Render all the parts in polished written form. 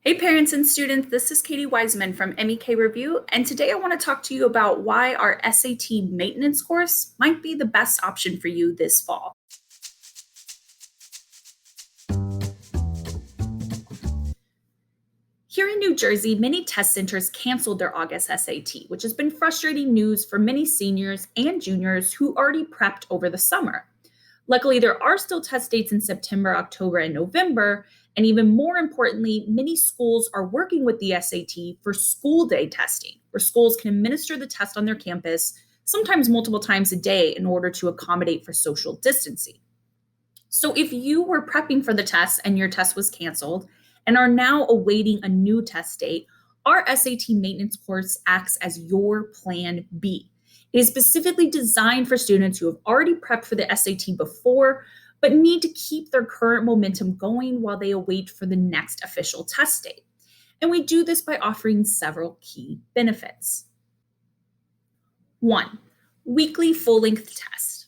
Hey parents and students, this is Katie Wiseman from MEK Review, and today I want to talk to you about why our SAT maintenance course might be the best option for you this fall. Here in New Jersey, many test centers canceled their August SAT, which has been frustrating news for many seniors and juniors who already prepped over the summer. Luckily, there are still test dates in September, October, and November. And even more importantly, many schools are working with the SAT for school day testing, where schools can administer the test on their campus, sometimes multiple times a day, in order to accommodate for social distancing. So if you were prepping for the test and your test was canceled and are now awaiting a new test date, our SAT maintenance course acts as your plan B. It is specifically designed for students who have already prepped for the SAT before, but need to keep their current momentum going while they await for the next official test date. And we do this by offering several key benefits. 1. Weekly full-length test.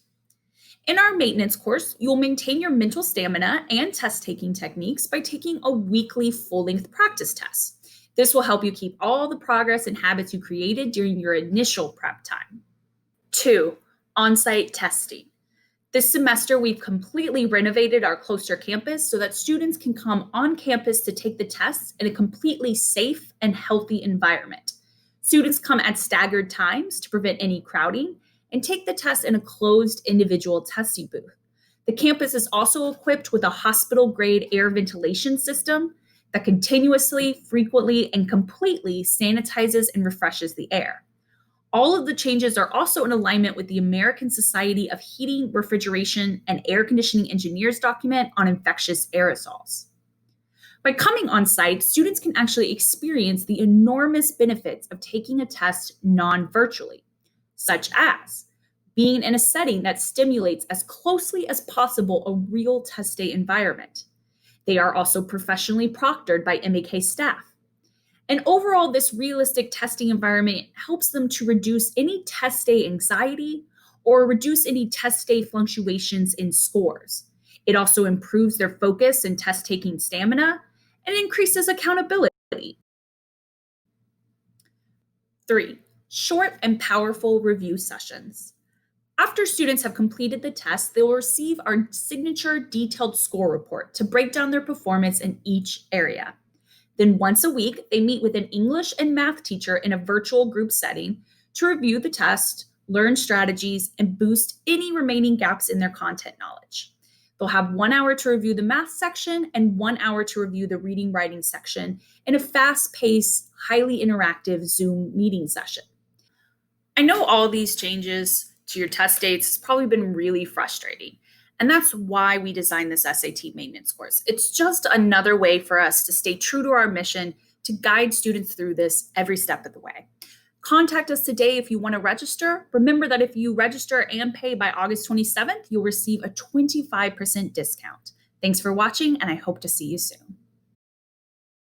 In our maintenance course, you'll maintain your mental stamina and test-taking techniques by taking a weekly full-length practice test. This will help you keep all the progress and habits you created during your initial prep time. 2. On-site testing. This semester, we've completely renovated our Closter campus so that students can come on campus to take the tests in a completely safe and healthy environment. Students come at staggered times to prevent any crowding and take the test in a closed individual testing booth. The campus is also equipped with a hospital-grade air ventilation system that continuously, frequently, and completely sanitizes and refreshes the air. All of the changes are also in alignment with the American Society of Heating, Refrigeration, and Air Conditioning Engineers document on infectious aerosols. By coming on site, students can actually experience the enormous benefits of taking a test non-virtually, such as being in a setting that stimulates as closely as possible a real test day environment. They are also professionally proctored by MEK staff. And overall, this realistic testing environment helps them to reduce any test day anxiety or reduce any test day fluctuations in scores. It also improves their focus and test-taking stamina and increases accountability. 3. Short and powerful review sessions. After students have completed the test, they will receive our signature detailed score report to break down their performance in each area. Then once a week, they meet with an English and math teacher in a virtual group setting to review the test, learn strategies, and boost any remaining gaps in their content knowledge. They'll have 1 hour to review the math section and 1 hour to review the reading writing section in a fast-paced, highly interactive Zoom meeting session. I know all these changes to your test dates has probably been really frustrating. And that's why we designed this SAT maintenance course. It's just another way for us to stay true to our mission to guide students through this every step of the way. Contact us today if you want to register. Remember that if you register and pay by August 27th, you'll receive a 25% discount. Thanks for watching, and I hope to see you soon.